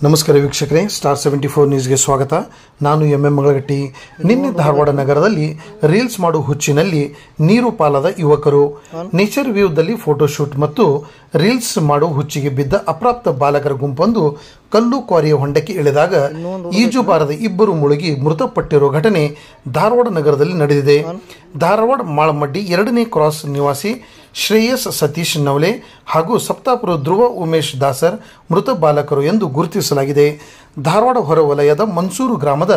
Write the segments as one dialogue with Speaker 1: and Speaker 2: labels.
Speaker 1: ನಮಸ್ಕಾರ ವೀಕ್ಷಕರೇ, ಸ್ಟಾರ್ 74 ನ್ಯೂಸ್ಗೆ ಸ್ವಾಗತ. ನಾನು ಎಂ ಮಗಳಗಟ್ಟಿ. ನಿನ್ನೆ ಧಾರವಾಡ ನಗರದಲ್ಲಿ ರೀಲ್ಸ್ ಮಾಡುವ ಹುಚ್ಚಿನಲ್ಲಿ ನೀರು ಪಾಲಾದ ಯುವಕರು. ನೇಚರ್ ವ್ಯೂದಲ್ಲಿ ಫೋಟೋಶೂಟ್ ಮತ್ತು ರೀಲ್ಸ್ ಮಾಡುವ ಹುಚ್ಚಿಗೆ ಬಿದ್ದ ಅಪ್ರಾಪ್ತ ಬಾಲಕರ ಗುಂಪೊಂದು ಕಲ್ಲು ಕ್ವಾರಿಯ ಹೊಂಡಕ್ಕೆ ಇಳಿದಾಗ ಈಜು ಬಾರದ ಇಬ್ಬರು ಮುಳುಗಿ ಮೃತಪಟ್ಟಿರುವ ಘಟನೆ ಧಾರವಾಡ ನಗರದಲ್ಲಿ ನಡೆದಿದೆ. ಧಾರವಾಡ ಮಾಳಮಡ್ಡಿ 2ನೇ ಕ್ರಾಸ್ ನಿವಾಸಿ ಶ್ರೇಯಸ್ ಸತೀಶ್ ನವಲೆ ಹಾಗೂ ಸಪ್ತಾಪುರ ಧ್ರುವ ಉಮೇಶ್ ದಾಸರ್ ಮೃತ ಬಾಲಕರು ಎಂದು ಗುರುತಿಸಲಾಗಿದೆ. ಧಾರವಾಡ ಹೊರವಲಯದ ಮನ್ಸೂರು ಗ್ರಾಮದ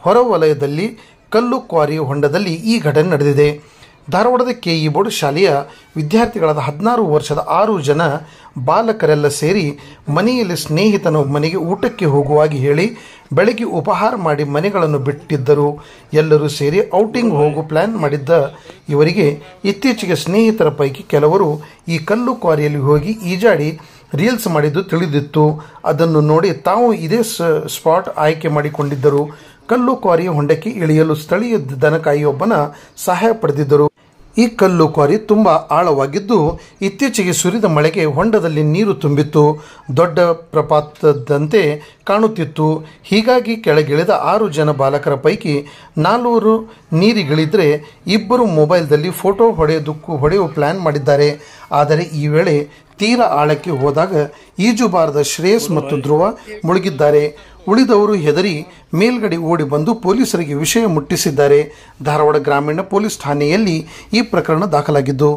Speaker 1: ಹೊರವಲಯದಲ್ಲಿ ಕಲ್ಲು ಕ್ವಾರಿ ಹೊಂಡದಲ್ಲಿ ಈ ಘಟನೆ ನಡೆದಿದೆ. ಧಾರವಾಡದ ಕೆಇ ಬೋರ್ಡ್ ಶಾಲೆಯ ವಿದ್ಯಾರ್ಥಿಗಳಾದ 16 ವರ್ಷದ 6 ಜನ ಬಾಲಕರೆಲ್ಲ ಸೇರಿ ಮನೆಯಲ್ಲಿ ಸ್ನೇಹಿತನ ಮನೆಗೆ ಊಟಕ್ಕೆ ಹೋಗುವಾಗಿ ಹೇಳಿ ಬೆಳಗ್ಗೆ ಉಪಹಾರ ಮಾಡಿ ಮನೆಗಳನ್ನು ಬಿಟ್ಟಿದ್ದರು. ಎಲ್ಲರೂ ಸೇರಿ ಔಟಿಂಗ್ ಹೋಗೋ ಪ್ಲ್ಯಾನ್ ಮಾಡಿದ್ದ ಇವರಿಗೆ ಇತ್ತೀಚೆಗೆ ಸ್ನೇಹಿತರ ಪೈಕಿ ಕೆಲವರು ಈ ಕಲ್ಲು ಕ್ವಾರಿಯಲ್ಲಿ ಹೋಗಿ ಈಜಾಡಿ ರೀಲ್ಸ್ ಮಾಡಿದ್ದು ತಿಳಿದಿತ್ತು. ಅದನ್ನು ನೋಡಿ ತಾವು ಇದೇ ಸ್ಪಾಟ್ ಆಯ್ಕೆ ಮಾಡಿಕೊಂಡಿದ್ದರು. ಕಲ್ಲು ಕ್ವಾರಿಯ ಹೊಂಡಕ್ಕೆ ಇಳಿಯಲು ಸ್ಥಳೀಯ ದನಕಾಯಿಯೊಬ್ಬನ ಸಹಾಯ ಪಡೆದಿದ್ದರು. ಈ ಕಲ್ಲು ಕ್ವಾರಿ ತುಂಬ ಆಳವಾಗಿದ್ದು ಇತ್ತೀಚೆಗೆ ಸುರಿದ ಮಳೆಗೆ ಹೊಂಡದಲ್ಲಿ ನೀರು ತುಂಬಿತ್ತು. ದೊಡ್ಡ ಪ್ರಪಾತದಂತೆ ಕಾಣುತ್ತಿತ್ತು. ಹೀಗಾಗಿ ಕೆಳಗಿಳಿದ 6 ಜನ ಬಾಲಕರ ಪೈಕಿ 4 ನೀರಿಗಿಳಿದರೆ 2 ಮೊಬೈಲ್ದಲ್ಲಿ ಫೋಟೋ ಹೊಡೆಯುವ ಪ್ಲ್ಯಾನ್ ಮಾಡಿದ್ದಾರೆ. ಆದರೆ ಈ ವೇಳೆ ತೀರಾ ಆಳಕ್ಕೆ ಹೋದಾಗ ಈಜುಬಾರದ ಶ್ರೇಯಸ್ ಮತ್ತು ಧ್ರುವ ಮುಳುಗಿದ್ದಾರೆ. ಉಳಿದವರು ಹೆದರಿ ಮೇಲ್ಗಡೆ ಓಡಿ ಬಂದು ಪೊಲೀಸರಿಗೆ ವಿಷಯ ಮುಟ್ಟಿಸಿದ್ದಾರೆ. ಧಾರವಾಡ ಗ್ರಾಮೀಣ ಪೊಲೀಸ್ ಠಾಣೆಯಲ್ಲಿ ಈ ಪ್ರಕರಣ ದಾಖಲಾಗಿದ್ದು